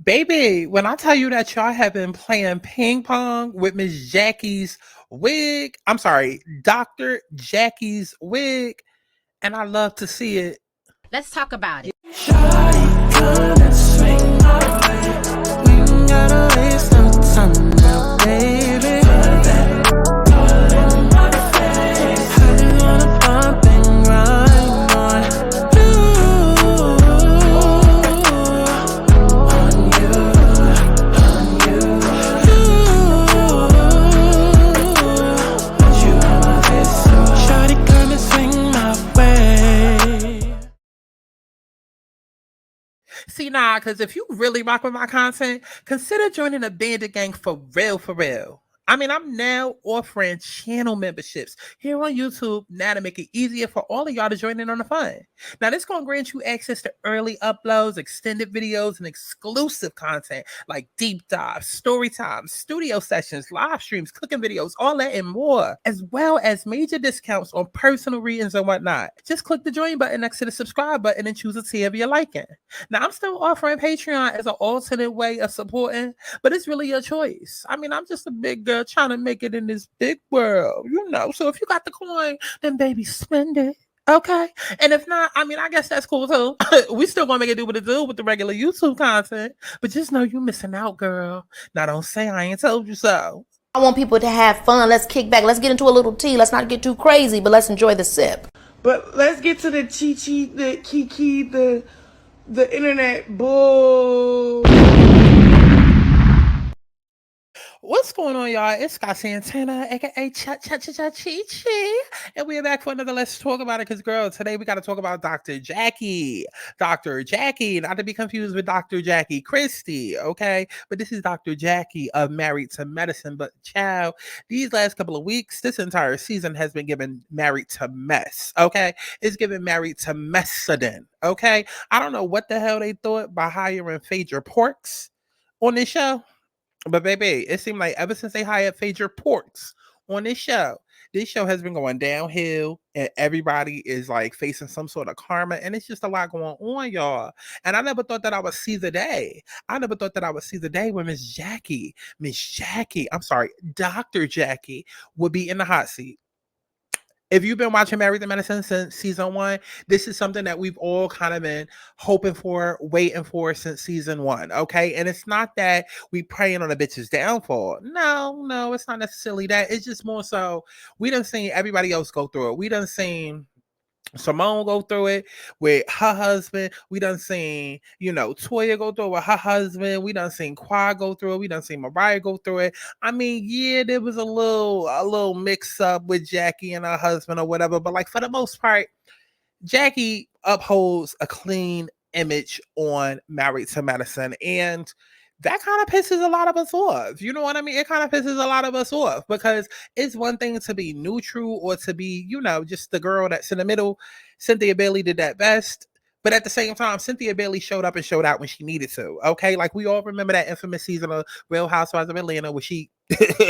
Baby, when I tell you that y'all have been playing ping pong with Miss Jackie's wig, I'm sorry, Dr. Jackie's wig, and I love to see it. Let's talk about it. Shawty, come and swing my way. We ain't gotta waste no time now, baby. Put that all in my face. I just wanna bump and grind on you, on you, on you, want you on my face. So shawty, come and swing my way. See, nah, because if you really rock with my content, consider joining a bandit gang for real, for real. I mean, I'm now offering channel memberships here on YouTube now to make it easier for all of y'all to join in on the fun. Now, this going to grant you access to early uploads, extended videos, and exclusive content like deep dives, story times, studio sessions, live streams, cooking videos, all that and more, as well as major discounts on personal readings and whatnot. Just click the join button next to the subscribe button and choose a tier of your liking. Now, I'm still offering Patreon as an alternate way of supporting, but it's really your choice. I mean, I'm just a big girl trying to make it in this big world, you know. So if you got the coin, then baby, spend it. Okay. And if not, I mean, I guess that's cool too. We still gonna make it do what it do with the regular YouTube content. But just know you missing out, girl. Now don't say I ain't told you so. I want people to have fun. Let's kick back. Let's get into a little tea. Let's not get too crazy, but let's enjoy the sip. But let's get to the Chi-Chi, the Kiki, the internet bull. What's going on, y'all? It's Santana, aka Chi-Chi, and we're back for another Let's Talk About It. Because, girl, today we got to talk about Dr. Jackie. Dr. Jackie, not to be confused with Dr. Jackie Christie, okay? But this is Dr. Jackie of Married to Medicine. But, child, these last couple of weeks, this entire season has been given Married to Mess, okay? It's given Married to Messedin, okay? I don't know what the hell they thought by hiring Phaedra Porks on this show. But baby, it seemed like ever since they hired Phaedra Porks on this show has been going downhill, and everybody is like facing some sort of karma, and it's just a lot going on, y'all. And I never thought that I would see the day. I never thought that I would see the day when Miss Jackie, I'm sorry, Dr. Jackie would be in the hot seat. If you've been watching Married to Medicine since season 1, this is something that we've all kind of been hoping for, waiting for since season 1, okay? And it's not that we praying on a bitch's downfall. No, it's not necessarily that. It's just more so we done seen everybody else go through it. We done seen Simone go through it with her husband. We done seen, Toya go through it with her husband. We done seen Quad go through it. We done seen Mariah go through it. I mean, yeah, there was a little mix up with Jackie and her husband or whatever, but like for the most part, Jackie upholds a clean image on Married to Medicine, and that kind of pisses a lot of us off. You know what I mean? It kind of pisses a lot of us off because it's one thing to be neutral or to be, just the girl that's in the middle. Cynthia Bailey did that best. But at the same time, Cynthia Bailey showed up and showed out when she needed to. Okay, like we all remember that infamous season of Real Housewives of Atlanta where she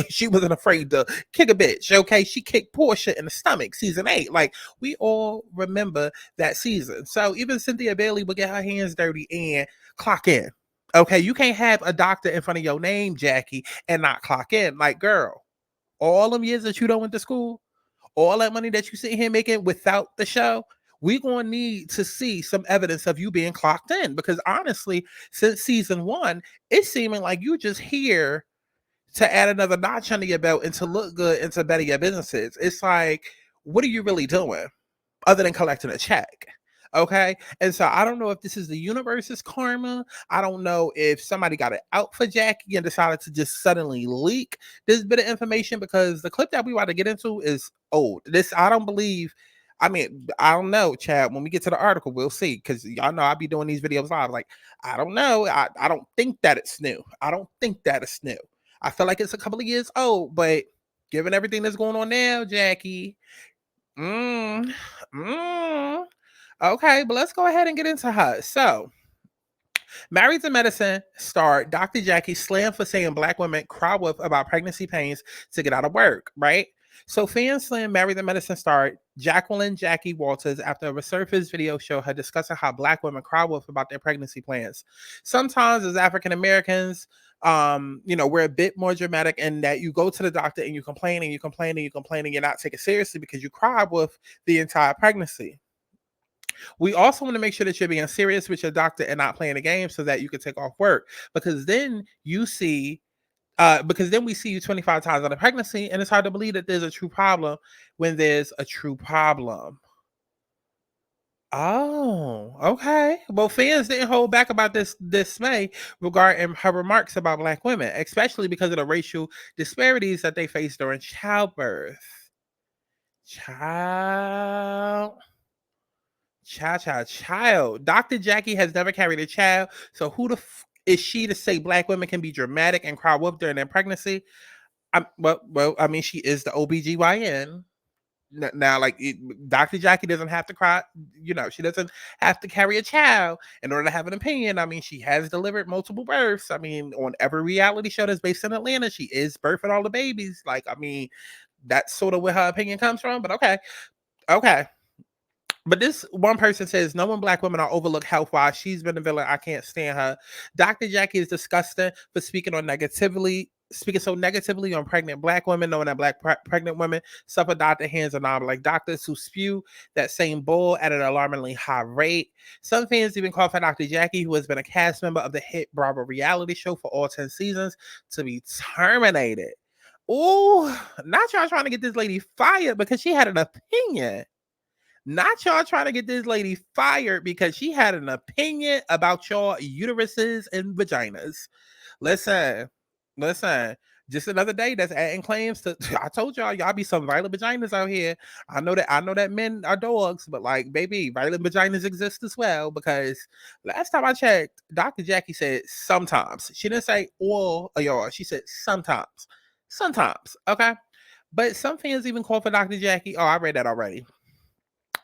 she wasn't afraid to kick a bitch. Okay, she kicked Portia in the stomach, season 8. Like we all remember that season. So even Cynthia Bailey would get her hands dirty and clock in. Okay, you can't have a doctor in front of your name, Jackie, and not clock in. Like, girl, all them years that you don't went to school, all that money that you sit here making without the show, we're going to need to see some evidence of you being clocked in. Because honestly, since season 1, it's seeming like you just here to add another notch under your belt and to look good and to better your businesses. It's like, what are you really doing other than collecting a check? Okay. And so I don't know if this is the universe's karma. I don't know if somebody got it out for Jackie and decided to just suddenly leak this bit of information, because the clip that we want to get into is old. I don't believe. I mean, I don't know, Chad. When we get to the article, we'll see. Because y'all know I'll be doing these videos live. Like, I don't know. I don't think that it's new. I don't think that it's new. I feel like it's a couple of years old, but given everything that's going on now, Jackie, okay, but let's go ahead and get into her. So, Married to Medicine star Dr. Jackie slammed for saying Black women cry wolf about pregnancy pains to get out of work, right? So Fan Slam married the medicine star Jacqueline Jackie Walters after a resurfaced video showed her discussing how Black women cry wolf about their pregnancy plans. Sometimes as African Americans, we're a bit more dramatic in that you go to the doctor and you complain and you complain and you complain and you're not taken seriously because you cry wolf the entire pregnancy. We also want to make sure that you're being serious with your doctor and not playing a game so that you can take off work, because then we see you 25 times out of pregnancy, and it's hard to believe that there's a true problem when there's a true problem. Oh, okay. Well, fans didn't hold back about this dismay regarding her remarks about Black women, especially because of the racial disparities that they face during childbirth. Child. Dr. Jackie has never carried a child, so who the is she to say Black women can be dramatic and cry wolf during their pregnancy? She is the OBGYN. Now, Dr. Jackie doesn't have to cry, she doesn't have to carry a child in order to have an opinion. I mean, she has delivered multiple births. I mean, on every reality show that's based in Atlanta, she is birthing all the babies. That's sort of where her opinion comes from, but okay. But this one person says, knowing Black women are overlooked health-wise, she's been a villain. I can't stand her. Dr. Jackie is disgusting for speaking so negatively on pregnant Black women, knowing that Black pregnant women suffer at the hands of non-Black doctors who spew that same bull at an alarmingly high rate. Some fans even call for Dr. Jackie, who has been a cast member of the hit Bravo reality show for all 10 seasons, to be terminated. Ooh, not y'all trying to get this lady fired because she had an opinion. Not y'all trying to get this lady fired because she had an opinion about y'all uteruses and vaginas. Listen. Just another day that's adding claims to. I told y'all be some violent vaginas out here. I know that men are dogs, but baby, violent vaginas exist as well. Because last time I checked, Dr. Jackie said sometimes. She didn't say all of y'all. She said sometimes. Okay. But some fans even call for Dr. Jackie. Oh, I read that already.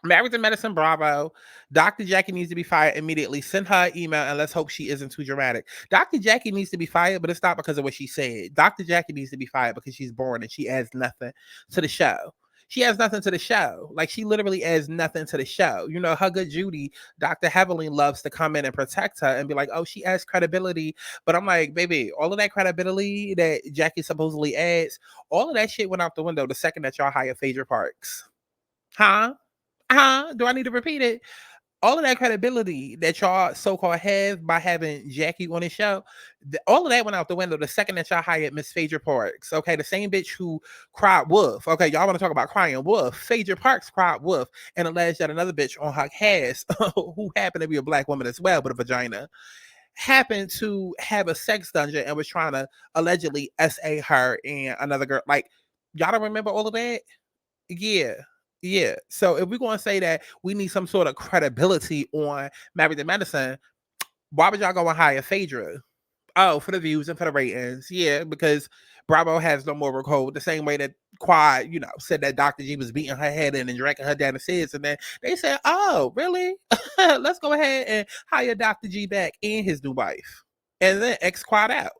Married to Medicine Bravo. Dr. Jackie needs to be fired immediately. Send her an email and let's hope she isn't too dramatic. Dr. Jackie needs to be fired, but it's not because of what she said. Dr. Jackie needs to be fired because she's boring and she adds nothing to the show. She adds nothing to the show. She literally adds nothing to the show. Her good Judy, Dr. Heavily loves to come in and protect her and be like, oh, she adds credibility. But I'm like, baby, all of that credibility that Jackie supposedly adds, all of that shit went out the window the second that y'all hired Phaedra Parks. Huh? Do I need to repeat it? All of that credibility that y'all so-called have by having Jackie on the show, all of that went out the window the second that y'all hired Miss Phaedra Parks. Okay, the same bitch who cried wolf. Okay, y'all want to talk about crying wolf. Phaedra Parks cried wolf and alleged that another bitch on her cast, who happened to be a Black woman as well, but a vagina, happened to have a sex dungeon and was trying to allegedly SA her and another girl. Y'all don't remember all of that? Yeah. So if we're going to say that we need some sort of credibility on Married to Medicine, why would y'all go and hire Phaedra? Oh, for the views and for the ratings. Yeah, because Bravo has no moral code. The same way that Quad, said that Dr. G was beating her head in and dragging her down the stairs. And then they said, oh, really? Let's go ahead and hire Dr. G back and his new wife. And then X Quad out.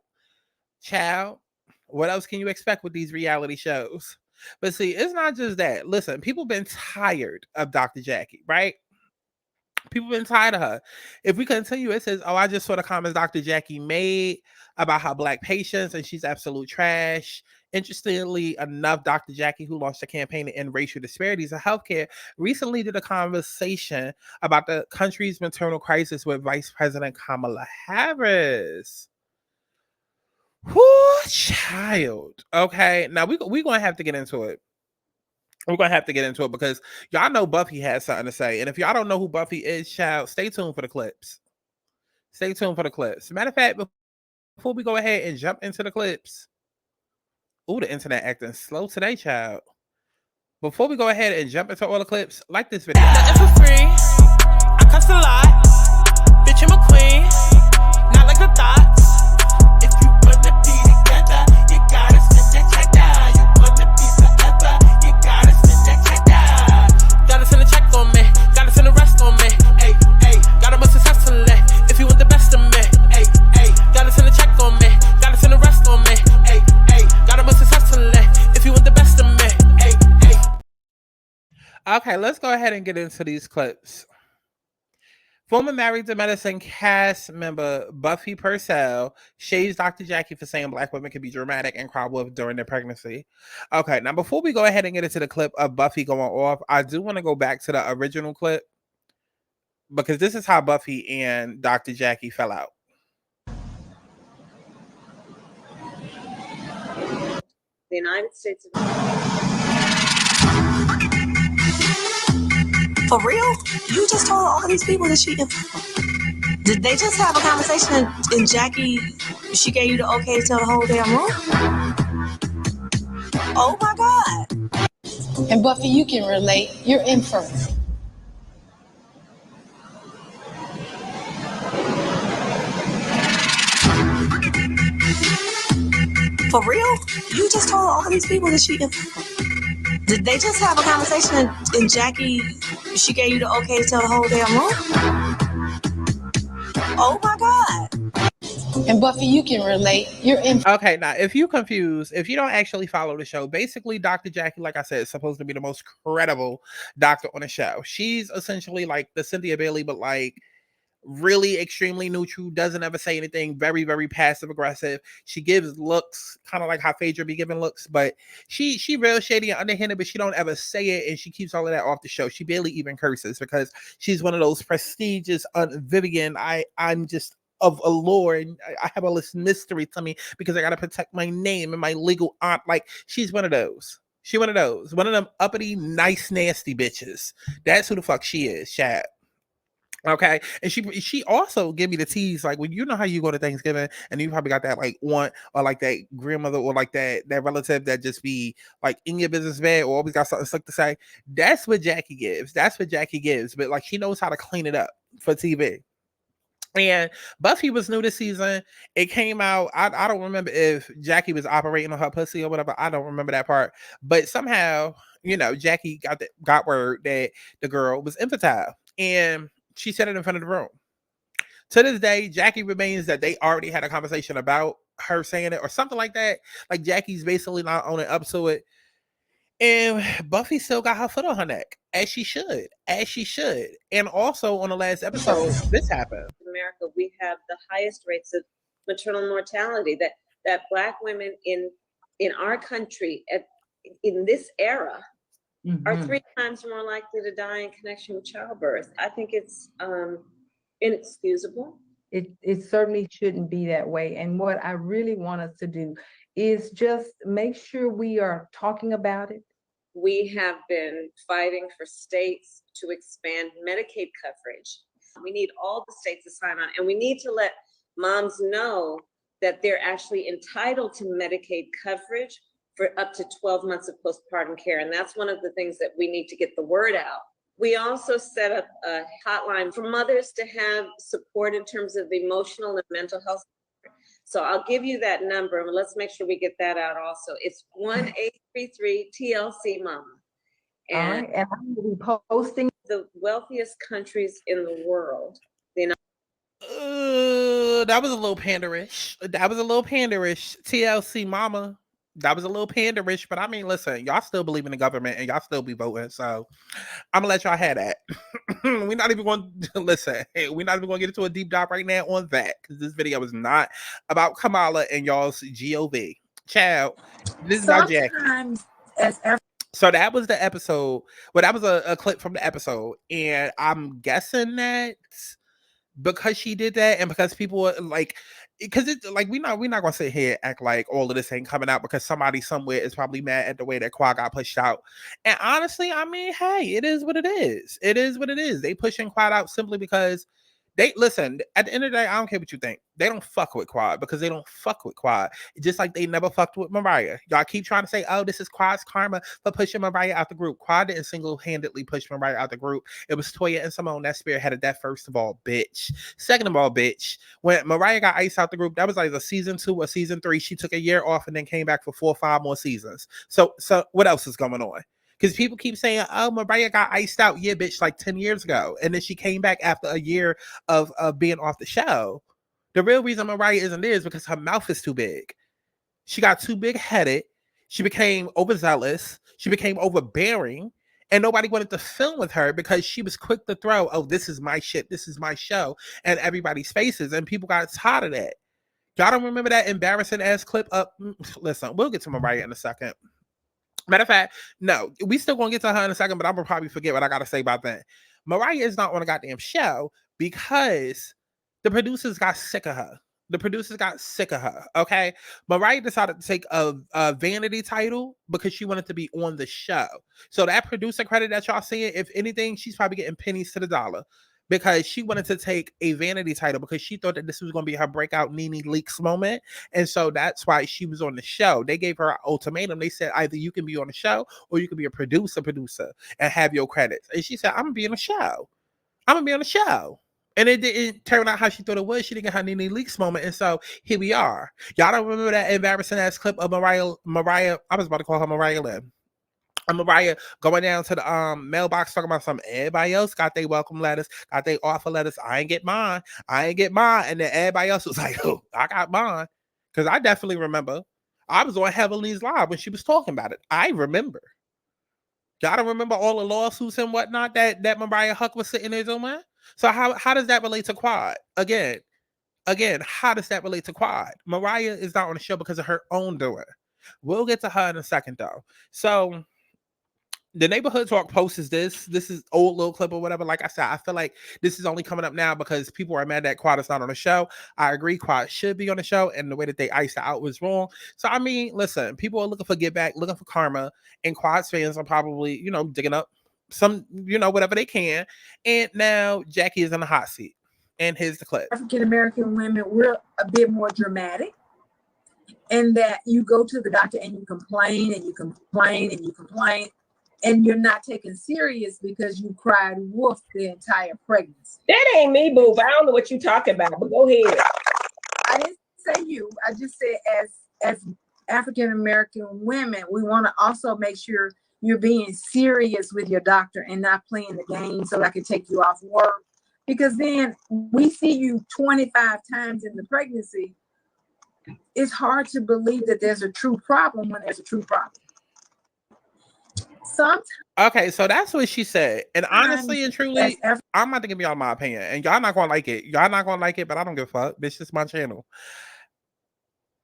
Child, what else can you expect with these reality shows? But see, it's not just that. Listen, people been tired of Dr. Jackie, right? People been tired of her. If we continue, it says, oh, I just saw the comments Dr. Jackie made about her Black patients and she's absolute trash. Interestingly enough, Dr. Jackie, who launched a campaign to end racial disparities in healthcare, recently did a conversation about the country's maternal crisis with Vice President Kamala Harris. Whoo, child. Okay, now we're gonna have to get into it. We're gonna have to get into it because y'all know Buffy has something to say, and if y'all don't know who Buffy is, child, stay tuned for the clips. Matter of fact, before we go ahead and jump into the clips, the internet acting slow today, child. Before we go ahead and jump into all the clips, like this video. Nothing for free. I cuss a lot. Bitch, I'm a queen. Not like the thoughts. If you wanna be together, you gotta spend that check down. You wanna be forever, you gotta spend that check down. Gotta send a check on me, gotta send a rest on me. Hey, gotta move successfully. If you want the best of me, hey, gotta send a check on me, gotta send a rest on me. Hey, gotta move successfully. If you want the best of me, hey. Okay, let's go ahead and get into these clips. Former Married to Medicine cast member Buffy Purcell shades Dr. Jackie for saying black women can be dramatic and cry wolf during their pregnancy. Okay, now before we go ahead and get into the clip of Buffy going off, I do want to go back to the original clip because this is how Buffy and Dr. Jackie fell out. The United States of For real? You just told all these people that she. Did they just have a conversation and Jackie, she gave you the okay to tell the whole damn room? Oh my God. And Buffy, you can relate. You're infertile. For real? You just told all these people that she. Did they just have a conversation and Jackie, she gave you the okay to tell the whole damn room? Oh my God. And Buffy, you can relate. You're infertile. Okay, now if you confused, if you don't actually follow the show, basically Dr. Jackie, like I said, is supposed to be the most credible doctor on the show. She's essentially like the Cynthia Bailey, but like really extremely neutral, doesn't ever say anything, very, very passive aggressive. She gives looks kind of like how Phaedra be giving looks, but she real shady and underhanded, but she don't ever say it, and she keeps all of that off the show. She barely even curses because she's one of those prestigious Vivian. I'm just of allure, and I have all this mystery to me because I gotta protect my name and my legal aunt. Like, she's one of those. She one of those. One of them uppity, nice, nasty bitches. That's who the fuck she is, Chad. Okay, and she also give me the tease, like when you know how you go to Thanksgiving and you probably got that like aunt or like that grandmother or like that relative that just be like in your business bad or always got something slick to say. That's what Jackie gives. That's what Jackie gives. But like she knows how to clean it up for TV. And Buffy was new this season. It came out. I don't remember if Jackie was operating on her pussy or whatever. I don't remember that part. But somehow, Jackie got word that the girl was infertile, and she said it in front of the room. To this day, Jackie remains that they already had a conversation about her saying it or something like that. Like Jackie's basically not owning up to it. And Buffy still got her foot on her neck, as she should. And also on the last episode, this happened. In America, we have the highest rates of maternal mortality. That Black women in our country in this era are 3 times more likely to die in connection with childbirth. I think it's inexcusable. It certainly shouldn't be that way. And what I really want us to do is just make sure we are talking about it. We have been fighting for states to expand Medicaid coverage. We need all the states to sign on, and we need to let moms know that they're actually entitled to Medicaid coverage for up to 12 months of postpartum care. And that's one of the things that we need to get the word out. We also set up a hotline for mothers to have support in terms of emotional and mental health. So I'll give you that number, and let's make sure we get that out also. It's 1-833-TLC-MAMA. And, and I'm going to be posting the wealthiest countries in the world. That was a little panderish. TLC Mama. That was a little panderish, but I mean, listen, y'all still believe in the government and y'all still be voting, so I'm gonna let y'all have that. We're not even going to listen. We're not even going to get into a deep dive right now on that because this video is not about Kamala and y'all's GOV. Child, this is about Jackie. So that was the episode. Well, that was a clip from the episode, and I'm guessing that because she did that and because people were like, because it's like we're not gonna sit here and act like all of this ain't coming out because somebody somewhere is probably mad at the way that Quad got pushed out. And honestly, I mean, hey, it is what it is. It is what it is. They pushing Quad out simply because they listen. At the end of the day, I don't care what you think. They don't fuck with Quad because they don't fuck with Quad. Just like they never fucked with Mariah. Y'all keep trying to say, "Oh, this is Quad's karma for pushing Mariah out the group." Quad didn't single-handedly push Mariah out the group. It was Toya and Simone that spearheaded that. First of all, bitch. Second of all, bitch. When Mariah got iced out the group, that was like a season 2 or season 3. She took a year off and then came back for 4 or 5 more seasons. So what else is going on? Because people keep saying, "Oh, Mariah got iced out." Yeah, bitch, like 10 years ago. And then she came back after a year of being off the show. The real reason Mariah isn't there is because her mouth is too big. She got too big-headed. She became overzealous. She became overbearing. And nobody wanted to film with her because she was quick to throw, oh, this is my shit, this is my show, and everybody's faces, and people got tired of that. Y'all don't remember that embarrassing ass clip up? Listen, we'll get to Mariah in a second. Matter of fact, no, we still gonna get to her in a second, but I'm gonna probably forget what I gotta say about that. Mariah is not on a goddamn show because the producers got sick of her. The producers got sick of her. Okay, Mariah decided to take a vanity title because she wanted to be on the show. So that producer credit that y'all seeing, if anything, she's probably getting pennies to the dollar because she wanted to take a vanity title because she thought that this was going to be her breakout Nene Leakes moment. And so that's why she was on the show. They gave her an ultimatum. They said either you can be on the show or you can be a producer and have your credits. And she said, I'm going to be on the show. I'm going to be on the show. And it didn't turn out how she thought it was. She didn't get her Nene Leakes moment. And so here we are. Y'all don't remember that embarrassing ass clip of Mariah, I was about to call her Mariah Lynn. Mariah going down to the mailbox talking about something. Everybody else got their welcome letters, got their offer letters. I ain't get mine. And then everybody else was like, oh, I got mine. Because I definitely remember. I was on Heavenly's Live when she was talking about it. I remember. Y'all don't remember all the lawsuits and whatnot that Mariah Huck was sitting there doing? So how does that relate to Quad? Again, how does that relate to Quad? Mariah is not on the show because of her own doing. We'll get to her in a second, though. So the Neighborhood Talk post is this. This is old little clip or whatever. Like I said, I feel like this is only coming up now because people are mad that Quad is not on the show. I agree, Quad should be on the show, and the way that they iced it out was wrong. So, I mean, listen, people are looking for get back, looking for karma, and Quad's fans are probably, digging up some, whatever they can. And now Jackie is in the hot seat. And here's the clip. African American women, we're a bit more dramatic. And that you go to the doctor and you complain and you complain and you complain. And you're not taken serious because you cried wolf the entire pregnancy. That ain't me, boo. I don't know what you're talking about, but go ahead. I didn't say you. I just said as African American women, we want to also make sure you're being serious with your doctor and not playing the game so I can take you off work. Because then we see you 25 times in the pregnancy. It's hard to believe that there's a true problem when there's a true problem. Okay, so that's what she said. And honestly and truly, I'm about to give y'all my opinion. And y'all not gonna like it. Y'all not gonna like it, but I don't give a fuck. This is my channel.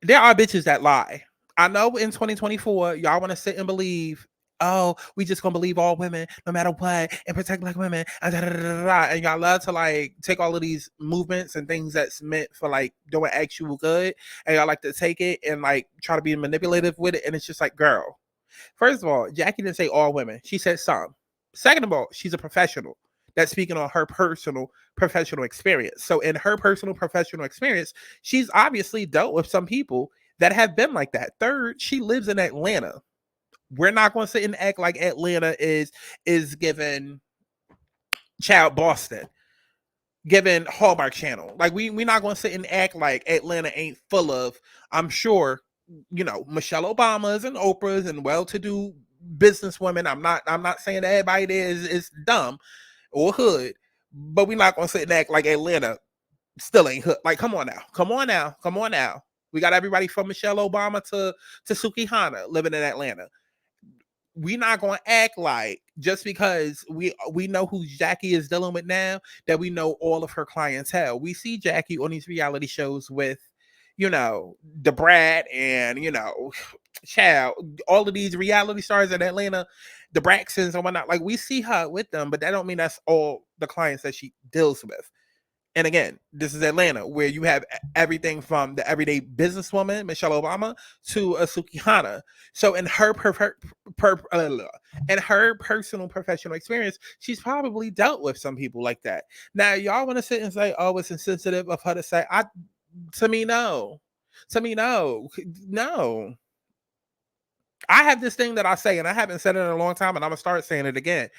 There are bitches that lie. I know in 2024, y'all want to sit and believe, oh, we just gonna believe all women no matter what and protect black women. And y'all love to like take all of these movements and things that's meant for like doing actual good. And y'all like to take it and like try to be manipulative with it. And it's just like, girl. First of all, Jackie didn't say all women. She said some. Second of all, she's a professional that's speaking on her personal professional experience. So in her personal professional experience, she's obviously dealt with some people that have been like that. Third, she lives in Atlanta. We're not going to sit and act like Atlanta is given Child Boston, given Hallmark Channel. Like we're not going to sit and act like Atlanta ain't full of, I'm sure, Michelle Obamas and Oprahs and well-to-do businesswomen. I'm not saying that everybody there is dumb or hood, but we're not gonna sit and act like Atlanta still ain't hood. Like, come on now. We got everybody from Michelle Obama to Suki Hana living in Atlanta. We're not gonna act like just because we know who Jackie is dealing with now that we know all of her clientele. We see Jackie on these reality shows with the Brat and, child, all of these reality stars in Atlanta, the Braxtons and whatnot. Like, we see her with them, but that don't mean that's all the clients that she deals with. And again, this is Atlanta, where you have everything from the everyday businesswoman, Michelle Obama, to a Suki Hana. So in her personal professional experience, she's probably dealt with some people like that. Now, y'all want to sit and say, oh, it's insensitive of her to say, to me, no. I have this thing that I say, and I haven't said it in a long time, and I'm going to start saying it again.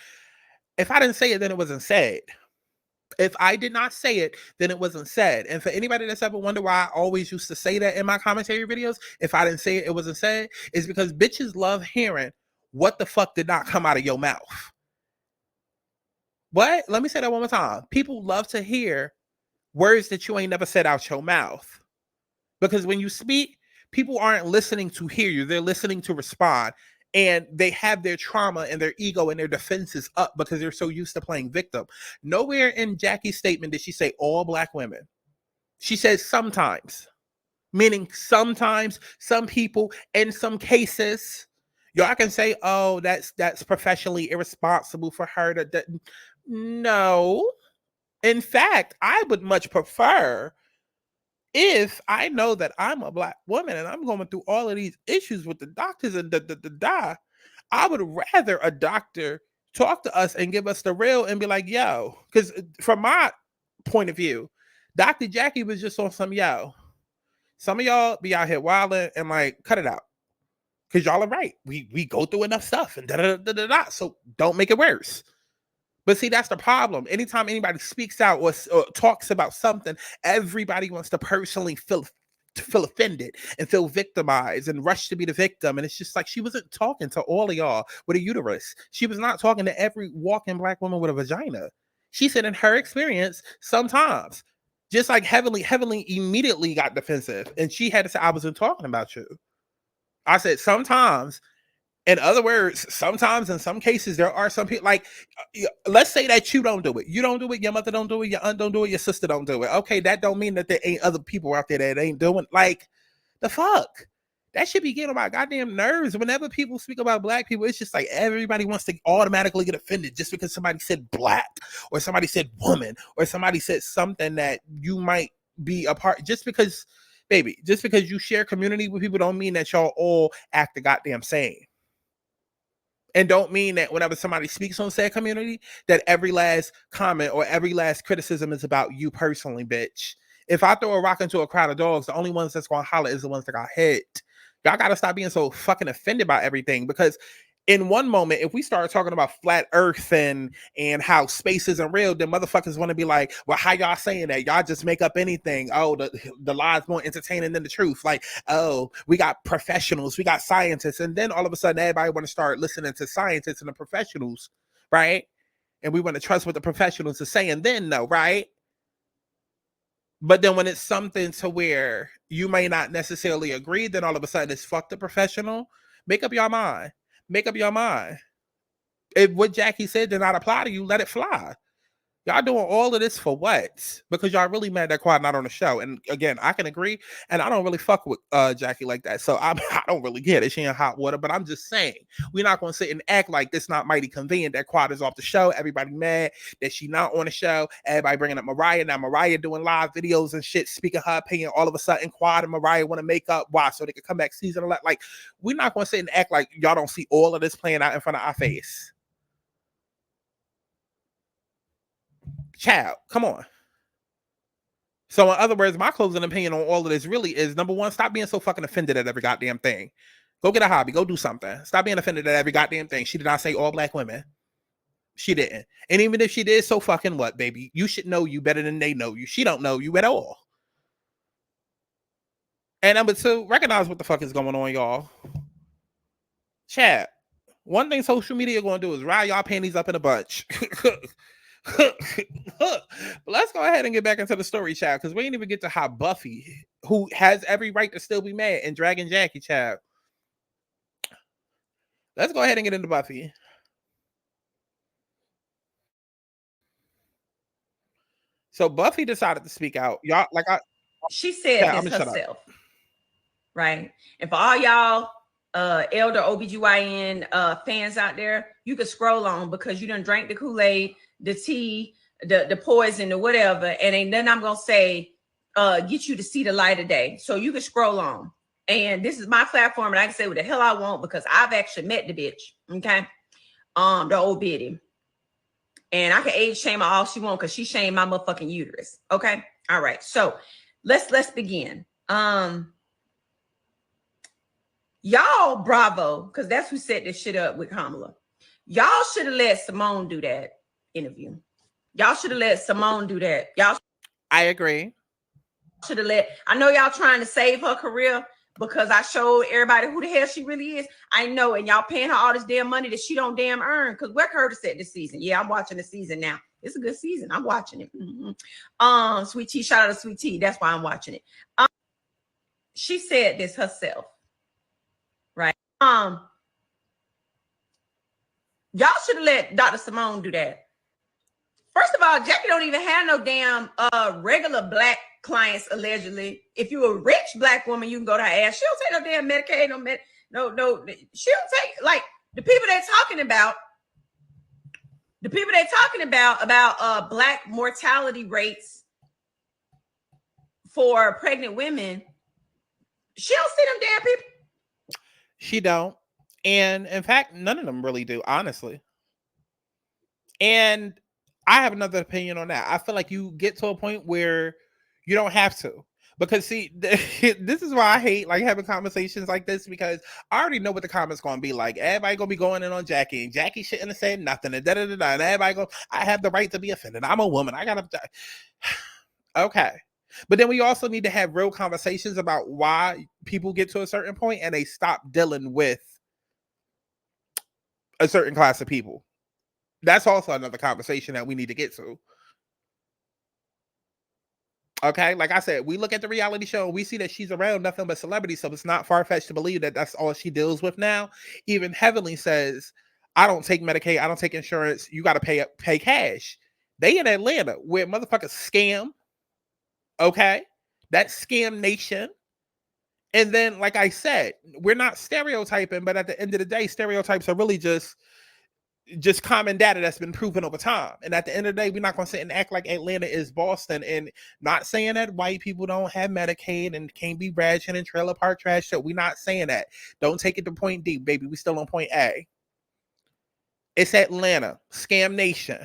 If I didn't say it, then it wasn't said. If I did not say it, then it wasn't said. And for anybody that's ever wondered why I always used to say that in my commentary videos, if I didn't say it, it wasn't said, is because bitches love hearing what the fuck did not come out of your mouth. What? Let me say that one more time. People love to hear words that you ain't never said out your mouth. Because when you speak, people aren't listening to hear you. They're listening to respond. And they have their trauma and their ego and their defenses up because they're so used to playing victim. Nowhere in Jackie's statement did she say all Black women. She says sometimes, meaning sometimes, some people, in some cases. Y'all can say, oh, that's professionally irresponsible for her to. No. In fact, I would much prefer if I know that I'm a Black woman and I'm going through all of these issues with the doctors and I would rather a doctor talk to us and give us the real and be like, yo, because from my point of view, Dr. Jackie was just on some, yo, some of y'all be out here wilding and like, cut it out. Because y'all are right. We go through enough stuff and da-da-da-da-da. So don't make it worse. But see, that's the problem. Anytime anybody speaks out or talks about something, everybody wants to personally feel offended and feel victimized and rush to be the victim. And it's just like, she wasn't talking to all of y'all with a uterus. She was not talking to every walking Black woman with a vagina. She said in her experience, sometimes, just like Heavenly immediately got defensive. And she had to say, I wasn't talking about you. I said, sometimes. In other words, sometimes in some cases, there are some people like, let's say that you don't do it. You don't do it. Your mother don't do it. Your aunt don't do it. Your sister don't do it. Okay, that don't mean that there ain't other people out there that ain't doing like the fuck. That should be getting on my goddamn nerves. Whenever people speak about Black people, it's just like everybody wants to automatically get offended just because somebody said Black or somebody said woman or somebody said something that you might be a part. Just because, baby, just because you share community with people don't mean that y'all all act the goddamn same. And don't mean that whenever somebody speaks on said community, that every last comment or every last criticism is about you personally, bitch. If I throw a rock into a crowd of dogs, the only ones that's going to holler is the ones that got hit. Y'all got to stop being so fucking offended by everything, because in one moment, if we start talking about flat earth and how space isn't real, then motherfuckers want to be like, well, how y'all saying that? Y'all just make up anything. Oh, the lie's more entertaining than the truth. Like, oh, we got professionals, we got scientists. And then all of a sudden, everybody want to start listening to scientists and the professionals, right? And we want to trust what the professionals are saying then, no, right? But then when it's something to where you may not necessarily agree, then all of a sudden it's fuck the professional. Make up your mind. Make up your mind. If what Jackie said did not apply to you, let it fly. Y'all doing all of this for what? Because y'all really mad that Quad not on the show. And again, I can agree. And I don't really fuck with Jackie like that. So I don't really get it. She in hot water. But I'm just saying, we're not going to sit and act like this not mighty convenient that Quad is off the show. Everybody mad that she not on the show. Everybody bringing up Mariah. Now Mariah doing live videos and shit, speaking her opinion. All of a sudden, Quad and Mariah want to make up. Why? So they can come back season 11. Like, we're not going to sit and act like y'all don't see all of this playing out in front of our face. Child, come on. So in other words, my closing opinion on all of this really is, number one, stop being so fucking offended at every goddamn thing. Go get a hobby. Go do something. Stop being offended at every goddamn thing. She did not say all Black women. She didn't. And even if she did, so fucking what, baby? You should know you better than they know you. She don't know you at all. And number two, recognize what the fuck is going on, y'all. Chat. One thing social media going to do is ride y'all panties up in a bunch. But let's go ahead and get back into the story, child, because we ain't even get to how Buffy, who has every right to still be mad, and dragging Jackie, child. Let's go ahead and get into Buffy. So Buffy decided to speak out. Y'all, she said this herself, right? And for all y'all elder OBGYN fans out there, you could scroll on because you done drank the Kool-Aid, the tea, the poison, or whatever, and ain't nothing I'm gonna say get you to see the light of day. So you can scroll on. And this is my platform, and I can say what the hell I want because I've actually met the bitch. Okay. The old biddy. And I can age shame her all she wants because she shamed my motherfucking uterus. Okay. All right. So let's begin. Y'all bravo, because that's who set this shit up with Kamala. Y'all should have let Simone do that interview. Y'all should have let Simone do that. I agree. Should have let. I know y'all trying to save her career because I showed everybody who the hell she really is. I know, and y'all paying her all this damn money that she don't damn earn. Because Wreck Her to set this season. Yeah, I'm watching the season now. It's a good season. I'm watching it. Mm-hmm. Sweet Tea, shout out to Sweet Tea. That's why I'm watching it. She said this herself, right? Y'all should have let Dr. Simone do that. First of all, Jackie don't even have no damn regular black clients, allegedly. If you're a rich black woman, you can go to her ass. She don't take no damn Medicaid, no. She don't take, like, the people they're talking about black mortality rates for pregnant women. She don't see them damn people. She don't. And in fact, none of them really do, honestly. And I have another opinion on that. I feel like you get to a point where you don't have to. Because see, this is why I hate like having conversations like this, because I already know what the comments gonna be like. Everybody gonna be going in on Jackie, and Jackie shouldn't have said nothing, and and everybody go, I have the right to be offended. I'm a woman. I gotta okay. But then we also need to have real conversations about why people get to a certain point and they stop dealing with a certain class of people. That's also another conversation that we need to get to. Okay, like I said, we look at the reality show and we see that she's around nothing but celebrities, so it's not far-fetched to believe that that's all she deals with now. Even Heavenly says, I don't take Medicaid, I don't take insurance, you got to pay cash. They in Atlanta where motherfuckers scam. Okay, that's scam nation. And then, like I said, we're not stereotyping, but at the end of the day, stereotypes are really just common data that's been proven over time. And at the end of the day, we're not going to sit and act like Atlanta is Boston. And not saying that white people don't have Medicaid and can't be ratchet and trailer park trash. So we're not saying that. Don't take it to point D, baby. We still on point A. It's Atlanta, scam nation.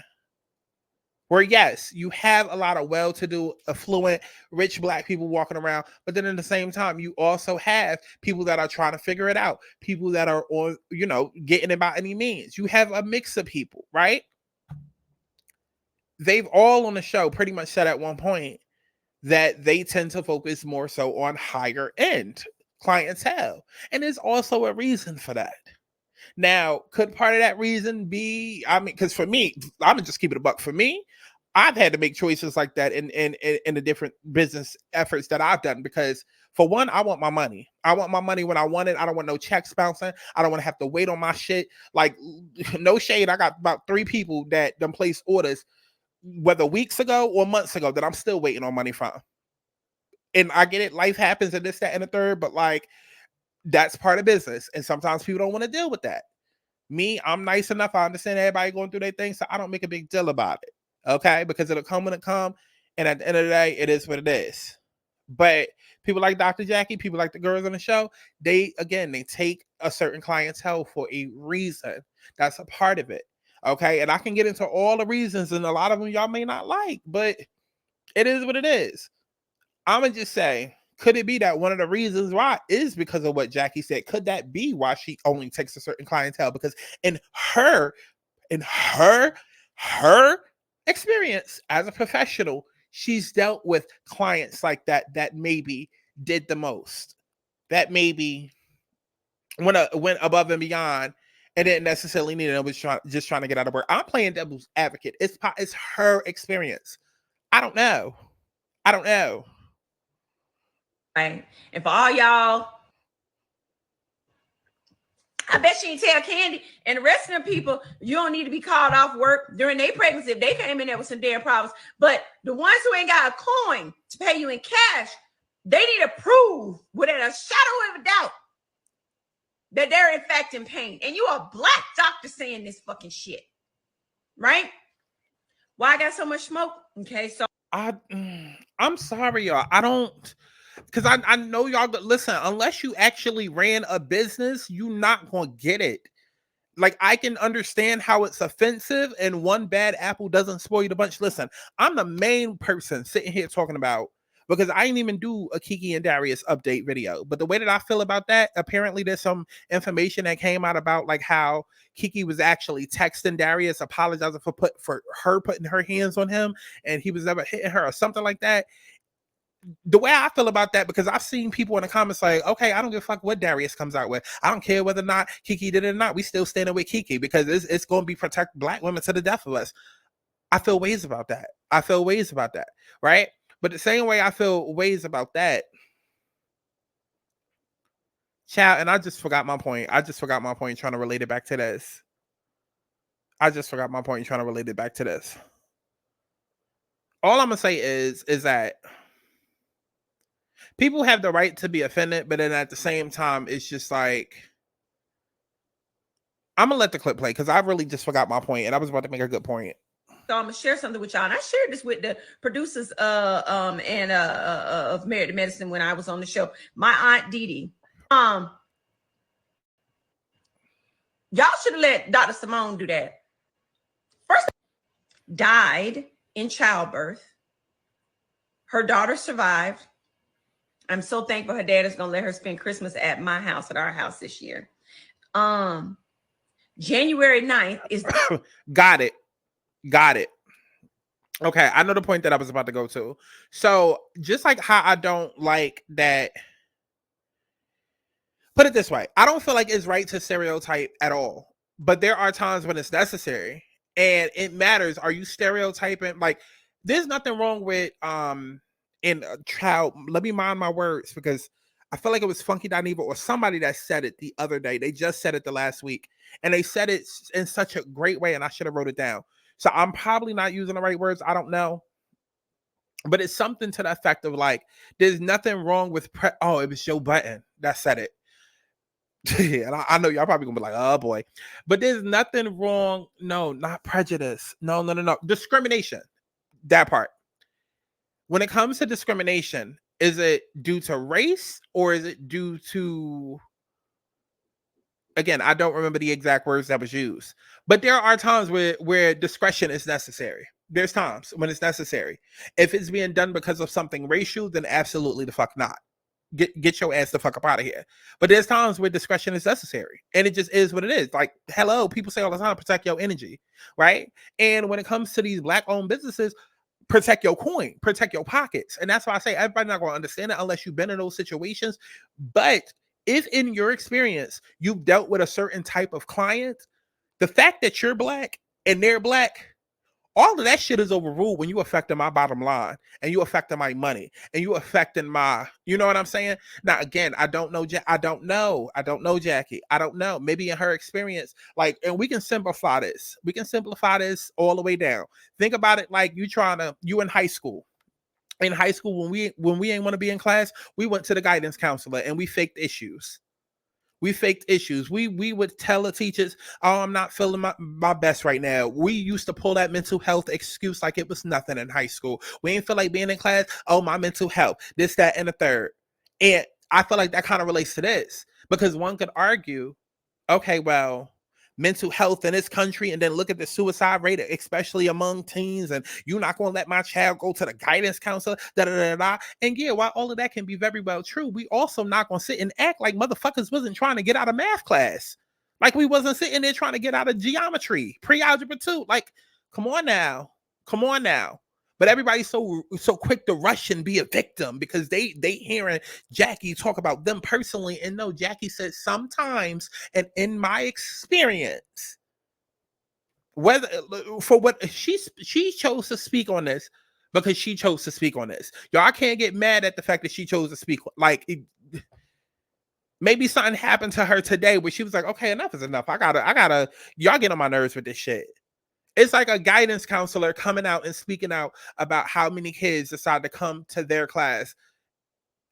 Where yes, you have a lot of well-to-do, affluent, rich black people walking around, but then at the same time, you also have people that are trying to figure it out, people that are on, getting it by any means. You have a mix of people, right? They've all on the show pretty much said at one point that they tend to focus more so on higher end clientele. And there's also a reason for that. Now, could part of that reason be, because for me, I'm gonna just keep it a buck. For me, I've had to make choices like that in the different business efforts that I've done, because for one, I want my money. I want my money when I want it. I don't want no checks bouncing. I don't want to have to wait on my shit. Like, no shade. I got about 3 people that done placed orders, whether weeks ago or months ago, that I'm still waiting on money from. And I get it. Life happens and this, that, and the third, but like, that's part of business. And sometimes people don't want to deal with that. Me, I'm nice enough. I understand everybody going through their thing, so I don't make a big deal about it. Okay? Because it'll come when it comes. And at the end of the day, it is what it is. But people like Dr. Jackie, people like the girls on the show, they take a certain clientele for a reason. That's a part of it. Okay? And I can get into all the reasons, and a lot of them y'all may not like, but it is what it is. I'm going to just say, could it be that one of the reasons why is because of what Jackie said? Could that be why she only takes a certain clientele? Because in her experience as a professional, she's dealt with clients like that maybe did the most, that maybe went above and beyond and didn't necessarily need it and was just trying to get out of work. I'm playing devil's advocate. It's her experience. I don't know. Right. And for all y'all, I bet she didn't tell Candy and the rest of them people, you don't need to be called off work during their pregnancy if they came in there with some damn problems. But the ones who ain't got a coin to pay you in cash, they need to prove without a shadow of a doubt that they're in fact in pain. And you a black doctor saying this fucking shit. Right? Why I got so much smoke? Okay, so I'm sorry, y'all. I don't, because I know y'all, listen, unless you actually ran a business, you're not going to get it. Like, I can understand how it's offensive and one bad apple doesn't spoil the bunch. Listen, I'm the main person sitting here talking about, because I didn't even do a Kiki and Darius update video. But the way that I feel about that, apparently there's some information that came out about like how Kiki was actually texting Darius, apologizing for her putting her hands on him, and he was never hitting her or something like that. The way I feel about that, because I've seen people in the comments like, okay, I don't give a fuck what Darius comes out with. I don't care whether or not Kiki did it or not. We still standing with Kiki because it's going to be protect black women to the death of us. I feel ways about that. Right? But the same way I feel ways about that, child, and I just forgot my point. Trying to relate it back to this. I just forgot my point. You're trying to relate it back to this. All I'm gonna say is that people have the right to be offended, but then at the same time, it's just like I'm gonna let the clip play because I really just forgot my point, and I was about to make a good point. So I'm gonna share something with y'all. And I shared this with the producers of Married to Medicine when I was on the show. My aunt Dee Dee. Y'all should have let Dr. Simone do that. First, died in childbirth. Her daughter survived. I'm so thankful her dad is gonna let her spend Christmas at my house, at our house this year. January 9th is Got it. Okay, I know the point that I was about to go to. So just like how I don't like that, put it this way, I don't feel like it's right to stereotype at all, but there are times when it's necessary and it matters. Are you stereotyping? Like, there's nothing wrong with in a child. Let me mind my words, because I feel like it was Funky Dineva or somebody that said it the other day. They just said it the last week, and they said it in such a great way, and I should have wrote it down. So I'm probably not using the right words. I don't know. But it's something to the effect of like, there's nothing wrong with, oh, it was Joe Button that said it. And I know y'all probably gonna be like, oh boy. But there's nothing wrong. No, not prejudice. No. Discrimination. That part. When it comes to discrimination, is it due to race or is it due to, again, I don't remember the exact words that was used, but there are times where discretion is necessary. There's times when it's necessary. If it's being done because of something racial, then absolutely the fuck not. Get your ass the fuck up out of here. But there's times where discretion is necessary, and it just is what it is. Like, hello, people say all the time, protect your energy, right? And when it comes to these Black-owned businesses, protect your coin, protect your pockets. And that's why I say everybody's not going to understand it unless you've been in those situations. But if in your experience you've dealt with a certain type of client, the fact that you're Black and they're Black, all of that shit is overruled when you affecting my bottom line and you affecting my money and you affecting my, you know what I'm saying? Now, again, I don't know Jackie. I don't know. Maybe in her experience, like, and we can simplify this. We can simplify this all the way down. Think about it like you in high school. In high school, when we ain't want to be in class, we went to the guidance counselor and we faked issues. We would tell the teachers, oh, I'm not feeling my best right now. We used to pull that mental health excuse like it was nothing in high school. We ain't feel like being in class. Oh, my mental health, this, that, and the third. And I feel like that kind of relates to this, because one could argue, okay, well, mental health in this country, and then look at the suicide rate, especially among teens, and you're not going to let my child go to the guidance counselor, And yeah, while all of that can be very well true, we also not going to sit and act like motherfuckers wasn't trying to get out of math class. Like we wasn't sitting there trying to get out of geometry, pre-algebra 2. Like, come on now. But everybody's so quick to rush and be a victim because they hearing Jackie talk about them personally. And no, Jackie said sometimes, and in my experience, whether for what she chose to speak on this, because she chose to speak on this. Y'all can't get mad at the fact that she chose to speak. Like, maybe something happened to her today where she was like, okay, enough is enough. I gotta, y'all get on my nerves with this shit. It's like a guidance counselor coming out and speaking out about how many kids decide to come to their class,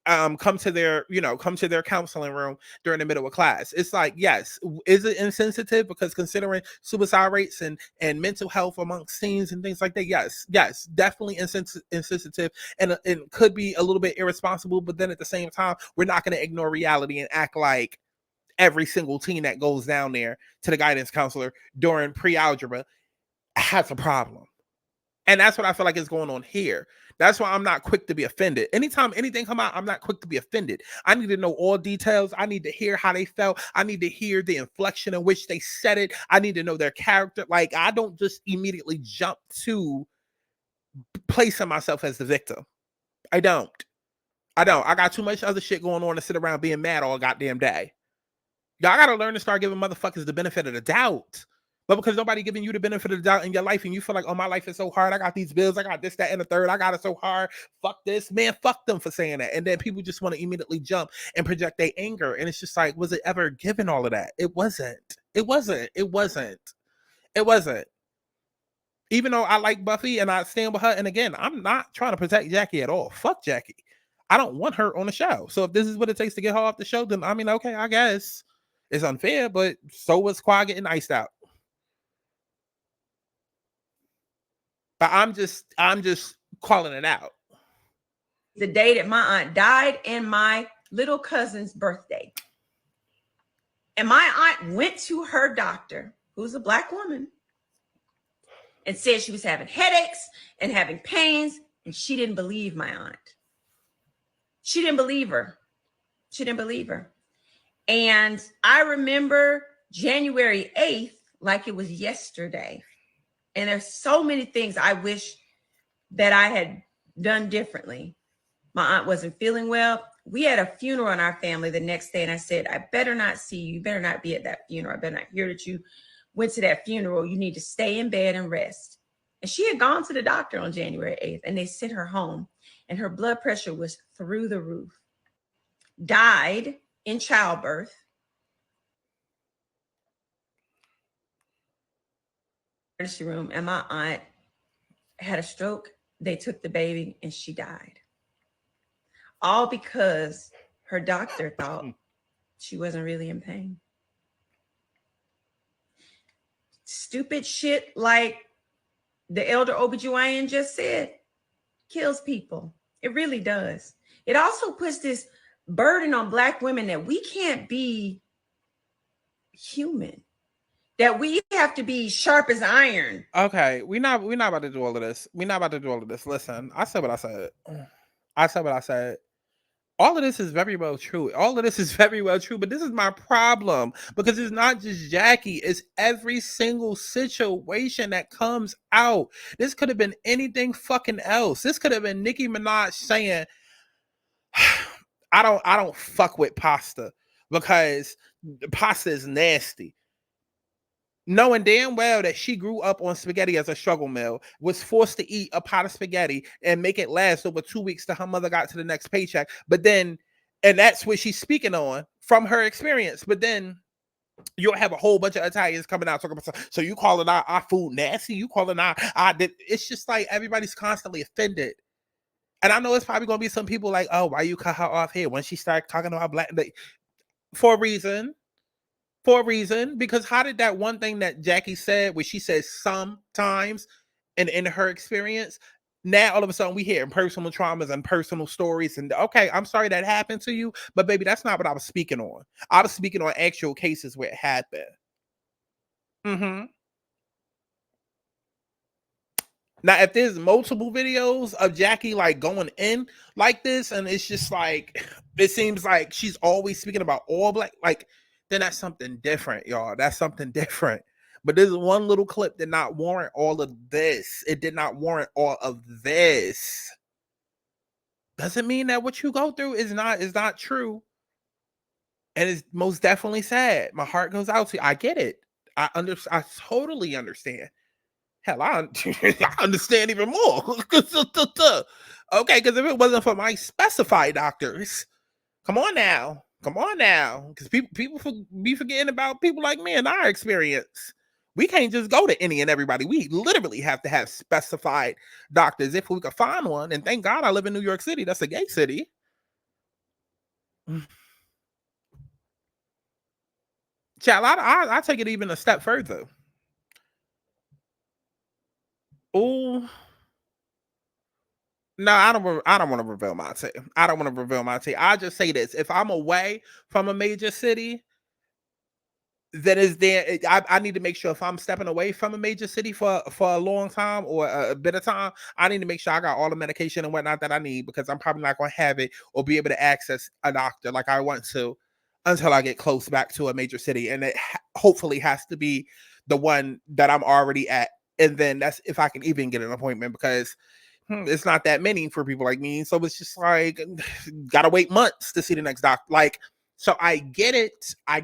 come to their counseling room during the middle of class. It's like, yes, is it insensitive? Because considering suicide rates and mental health amongst teens and things like that, yes, definitely insensitive, and could be a little bit irresponsible. But then at the same time, we're not going to ignore reality and act like every single teen that goes down there to the guidance counselor during pre-algebra has a problem. And that's what I feel like is going on here. That's why I'm not quick to be offended. Anytime anything come out, I'm not quick to be offended. I need to know all details. I need to hear how they felt. I need to hear the inflection in which they said it. I need to know their character. Like, I don't just immediately jump to placing myself as the victim. I don't. I got too much other shit going on to sit around being mad all goddamn day. Y'all gotta learn to start giving motherfuckers the benefit of the doubt. But because nobody giving you the benefit of the doubt in your life and you feel like, oh, my life is so hard. I got these bills. I got this, that, and the third. I got it so hard. Fuck this. Man, fuck them for saying that. And then people just want to immediately jump and project their anger. And it's just like, was it ever given all of that? It wasn't. It wasn't. Even though I like Buffy and I stand with her, and again, I'm not trying to protect Jackie at all. Fuck Jackie. I don't want her on the show. So if this is what it takes to get her off the show, then I mean, okay, I guess it's unfair, but so was Qua getting iced out. But I'm just calling it out. The day that my aunt died and my little cousin's birthday. And my aunt went to her doctor, who's a Black woman, and said she was having headaches and having pains, and she didn't believe my aunt. She didn't believe her. She didn't believe her. And I remember January 8th like it was yesterday. And there's so many things I wish that I had done differently. My aunt wasn't feeling well. We had a funeral in our family the next day, and I said, I better not see you. You better not be at that funeral. I better not hear that you went to that funeral. You need to stay in bed and rest. And she had gone to the doctor on January 8th, and they sent her home, and her blood pressure was through the roof. Died in childbirth. Emergency room, and my aunt had a stroke. They took the baby, and she died. All because her doctor thought she wasn't really in pain. Stupid shit like the elder OBGYN just said kills people. It really does. It also puts this burden on Black women that we can't be human, that we have to be sharp as iron. Okay, we're not about to do all of this. We're not about to do all of this. Listen, I said what I said. I said what I said. All of this is very well true. All of this is very well true, but this is my problem because it's not just Jackie. It's every single situation that comes out. This could have been anything fucking else. This could have been Nicki Minaj saying, I don't fuck with pasta because pasta is nasty. Knowing damn well that she grew up on spaghetti as a struggle meal, was forced to eat a pot of spaghetti and make it last over 2 weeks till her mother got to the next paycheck. But then, and that's what she's speaking on from her experience. But then you'll have a whole bunch of Italians coming out talking about, so you calling our food nasty? You calling it's just like everybody's constantly offended. And I know it's probably going to be some people like, oh, why you cut her off here when she started talking about Black? For a reason. For a reason, because how did that one thing that Jackie said, where she says sometimes, and in her experience, now all of a sudden we hear personal traumas and personal stories, and okay, I'm sorry that happened to you, but baby, that's not what I was speaking on. I was speaking on actual cases where it happened. Now, if there's multiple videos of Jackie like going in like this, and it's just like, it seems like she's always speaking about all Black, like, then that's something different, y'all. That's something different. But this one little clip did not warrant all of this. It did not warrant all of this. Doesn't mean that what you go through is not true. And it's most definitely sad. My heart goes out to you. I get it. I totally understand. Hell, I understand even more. Okay, because if it wasn't for my specified doctors, come on now, because people be forgetting about people like me and our experience. We can't just go to any and everybody. We literally have to have specified doctors if we could find one. And thank God I live in New York City. That's a gay city. Child, I take it even a step further. Oh, no, I don't want to reveal my tea. I don't want to reveal my tea. I just say this: if I'm away from a major city, that is there. I need to make sure if I'm stepping away from a major city for a long time or a bit of time, I need to make sure I got all the medication and whatnot that I need, because I'm probably not going to have it or be able to access a doctor like I want to until I get close back to a major city, and it hopefully has to be the one that I'm already at. And then that's if I can even get an appointment, because it's not that many for people like me. So it's just like, gotta wait months to see the next doctor. Like, so I get it. I'm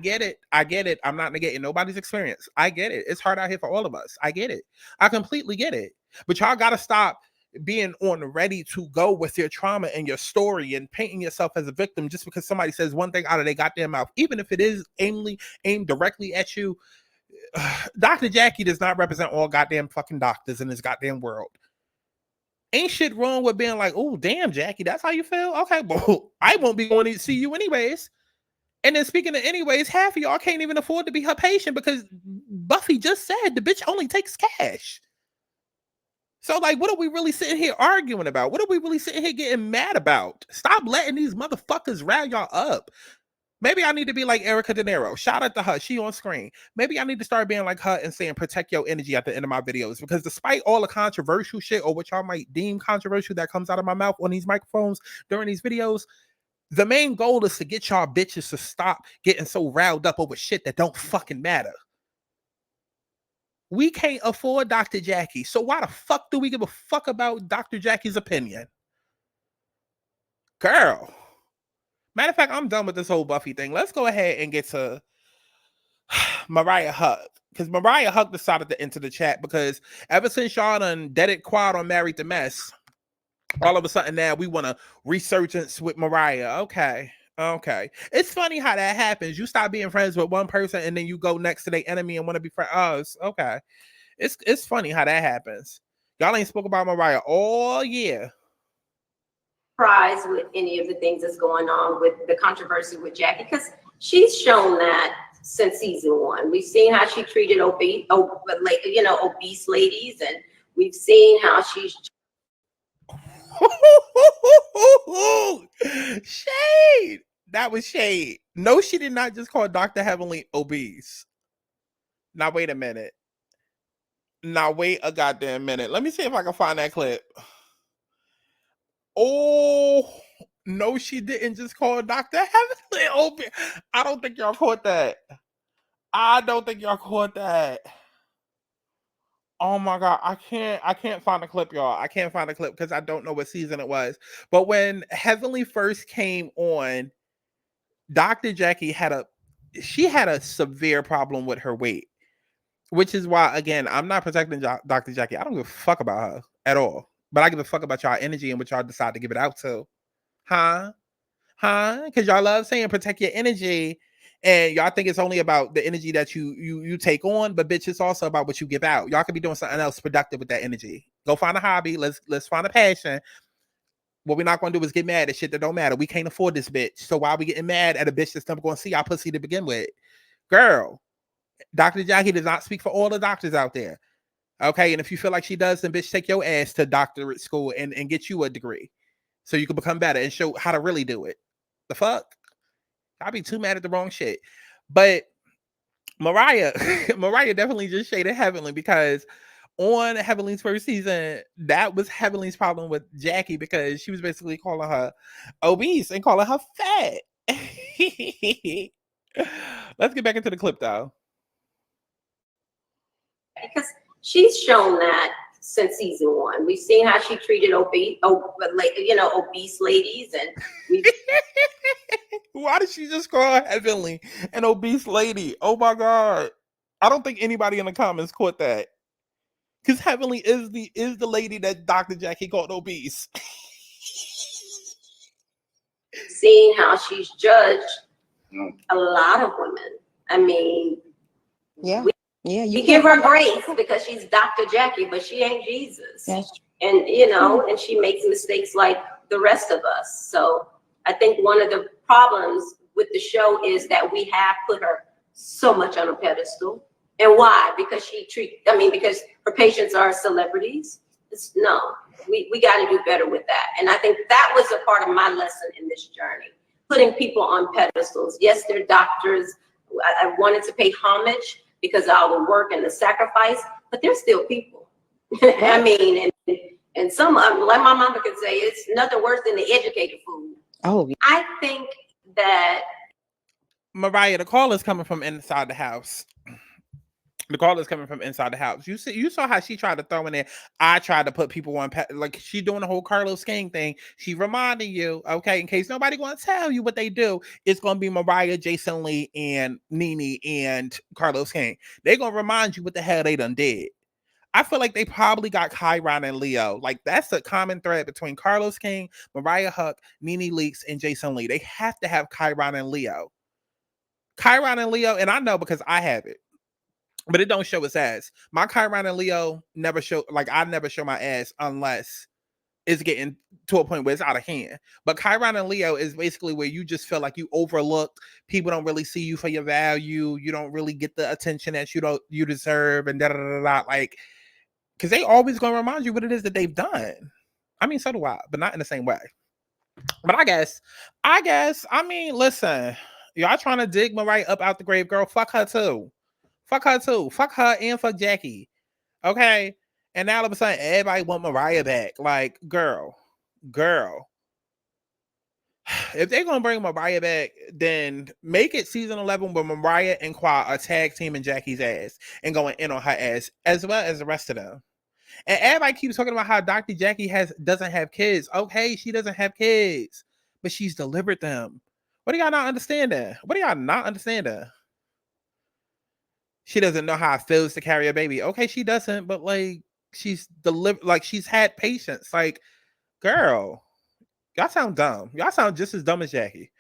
not negating nobody's experience. I get it. It's hard out here for all of us. I get it. I completely get it. But y'all gotta stop being on ready to go with your trauma and your story and painting yourself as a victim just because somebody says one thing out of their goddamn mouth, even if it is aimed directly at you. Dr. Jackie does not represent all goddamn fucking doctors in this goddamn world. Ain't shit wrong with being like, oh, damn, Jackie, that's how you feel? Okay, well, I won't be going to see you anyways. And then speaking of anyways, half of y'all can't even afford to be her patient because Buffy just said the bitch only takes cash. So, like, what are we really sitting here arguing about? What are we really sitting here getting mad about? Stop letting these motherfuckers rile y'all up. Maybe I need to be like Erica De Niro. Shout out to her. She on screen. Maybe I need to start being like her and saying protect your energy at the end of my videos. Because despite all the controversial shit or what y'all might deem controversial that comes out of my mouth on these microphones during these videos, the main goal is to get y'all bitches to stop getting so riled up over shit that don't fucking matter. We can't afford Dr. Jackie. So why the fuck do we give a fuck about Dr. Jackie's opinion? Girl. Matter of fact, I'm done with this whole Buffy thing. Let's go ahead and get to Mariah Huck. Because Mariah Huck decided to enter the chat because ever since y'all done dead it quad on Married to Mess, all of a sudden now we want a resurgence with Mariah. Okay. It's funny how that happens. You stop being friends with one person and then you go next to their enemy and want to be friends. Oh, okay. It's funny how that happens. Y'all ain't spoke about Mariah all year. Surprised with any of the things that's going on with the controversy with Jackie, because she's shown that since season 1. We've seen how she treated obese ladies, and we've seen how she's shade. That was shade. No, she did not just call Dr. Heavenly obese. Now wait a minute. Now wait a goddamn minute. Let me see if I can find that clip. Oh, no, she didn't just call Dr. Heavenly obese. I don't think y'all caught that. Oh my God, I can't find the clip, y'all. I can't find the clip because I don't know what season it was. But when Heavenly first came on, Dr. Jackie had a severe problem with her weight, which is why, again, I'm not protecting Dr. Jackie. I don't give a fuck about her at all. But I give a fuck about y'all energy and what y'all decide to give it out to. Huh? Because y'all love saying protect your energy. And y'all think it's only about the energy that you take on, but bitch, it's also about what you give out. Y'all could be doing something else productive with that energy. Go find a hobby. Let's find a passion. What we're not going to do is get mad at shit that don't matter. We can't afford this bitch. So why are we getting mad at a bitch that's never going to see our pussy to begin with? Girl, Dr. Jackie does not speak for all the doctors out there. Okay, and if you feel like she does, then bitch, take your ass to doctorate school and get you a degree so you can become better and show how to really do it. The fuck? I'll be too mad at the wrong shit. But Mariah definitely just shaded Heavenly because on Heavenly's first season, that was Heavenly's problem with Jackie because she was basically calling her obese and calling her fat. Let's get back into the clip though. Because she's shown that since season 1. We've seen how she treated obese ladies, and we. Why did she just call Heavenly an obese lady? Oh my God! I don't think anybody in the comments caught that. Because Heavenly is the lady that Dr. Jackie called obese. Seeing how she's judged a lot of women. I mean, you give her grace because she's Dr. Jackie, but she ain't Jesus. Yes. And and she makes mistakes like the rest of us. So I think one of the problems with the show is that we have put her so much on a pedestal. And why? Because because her patients are celebrities. We got to do better with that. And I think that was a part of my lesson in this journey, putting people on pedestals. Yes, they're doctors. I wanted to pay homage because of all the work and the sacrifice, but they're still people. I mean, and some, like my mama could say, it's nothing worse than the educated fool. Oh, I think that Mariah, the call is coming from inside the house. The call is coming from inside the house. You saw how she tried to throw in there. I tried to put people on, like she doing the whole Carlos King thing. She reminding you, okay, in case nobody going to tell you what they do, it's going to be Mariah, Jason Lee, and Nene and Carlos King. They're going to remind you what the hell they done did. I feel like they probably got Chiron and Leo. Like that's a common thread between Carlos King, Mariah Huck, Nene Leakes, and Jason Lee. They have to have Chiron and Leo. Chiron and Leo, and I know because I have it. but it don't show its ass. My Chiron and Leo never show, like I never show my ass unless it's getting to a point where it's out of hand. But Chiron and Leo is basically where you just feel like you overlooked. People don't really see you for your value. You don't really get the attention that you deserve, and da da da da. Like, because they always gonna remind you what it is that they've done. I mean, so do I, but not in the same way. But I guess, I mean, listen, y'all trying to dig Mariah up out the grave, girl. Fuck her too. Fuck her too. Fuck her and fuck Jackie. Okay. And now all of a sudden, everybody want Mariah back. Like, girl. If they're gonna bring Mariah back, then make it season 11 where Mariah and Qua are tag teaming Jackie's ass and going in on her ass, as well as the rest of them. And everybody keeps talking about how Dr. Jackie doesn't have kids. Okay, she doesn't have kids, but she's delivered them. What do y'all not understand that? She doesn't know how it feels to carry a baby. Okay, she doesn't, but like she's delivered, like she's had patience. Like, girl, y'all sound dumb. Y'all sound just as dumb as Jackie.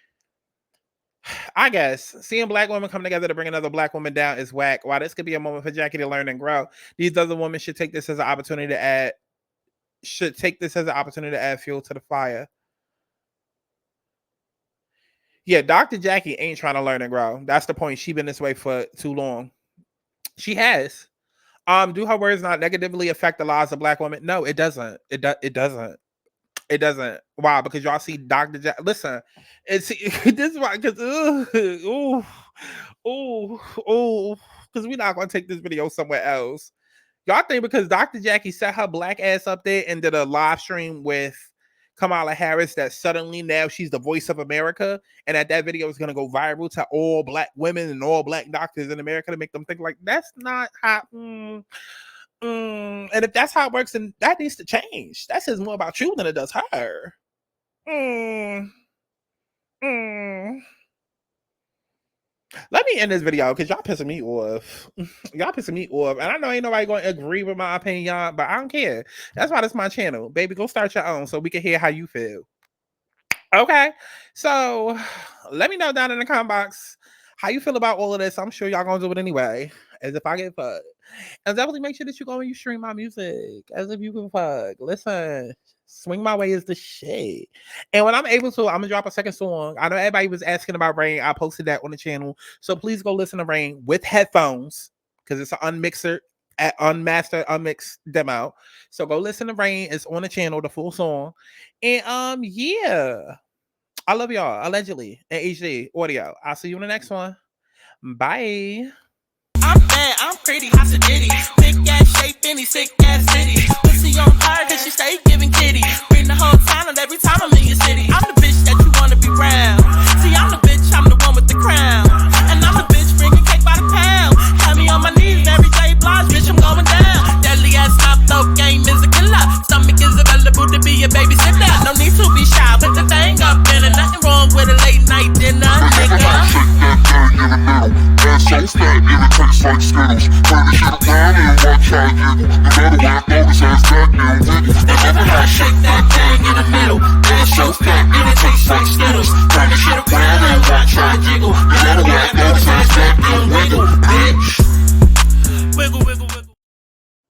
I guess seeing black women come together to bring another black woman down is whack. While this could be a moment for Jackie to learn and grow, these other women should take this as an opportunity to add fuel to the fire. Yeah, Dr. Jackie ain't trying to learn and grow. That's the point. She's been this way for too long. She has. Do her words not negatively affect the lives of black women? No, it doesn't. It doesn't. It doesn't. Why? Because y'all see Dr. Jackie. Listen, this is why. Because because we're not gonna take this video somewhere else. Y'all think because Dr. Jackie set her black ass up there and did a live stream with Kamala Harris that suddenly now she's the voice of America, and that video is gonna go viral to all black women and all black doctors in America to make them think like that's not how. And if that's how it works, then that needs to change. That says more about you than it does her. Let me end this video because y'all pissing me off. And I know ain't nobody going to agree with my opinion, but I don't care. That's why this is my channel. Baby, go start your own so we can hear how you feel. Okay? So, let me know down in the comment box how you feel about all of this. I'm sure y'all going to do it anyway, as if I get fucked. And definitely make sure that you go and you stream my music, as if you can fuck. Listen, Swing My Way is the shit. And when I'm able to, I'm gonna drop a second song. I know everybody was asking about Rain. I posted that on the channel, so please go listen to Rain with headphones because it's an unmastered, unmixed demo. So go listen to Rain. It's on the channel, the full song. And yeah, I love y'all. Allegedly in HD audio. I'll see you in the next one. Bye. I'm bad, I'm pretty, hot to ditty. Big ass shape in these sick ass cities. Pussy on her, cause she stay giving kitty. Bring the whole town and every time I'm in your city. I'm the bitch that you wanna be round. See, I'm the bitch, I'm the one with the crown. And I'm the bitch bringing cake by the pound. Have me on my knees, Mary J. Blige, bitch, I'm going down. Deadly ass mouth, though, game is a killer. Stomach is available to be a babysitter. No need to be shy, put the thing up in it. Nothing wrong with a late night dinner, nigga. So fat, irritates like Skittles. Turn the shit around and watch how I giggle. You better work, notice ass back now, wiggle. They never how I shake that thing in the middle. Ass so fat, irritates like Skittles.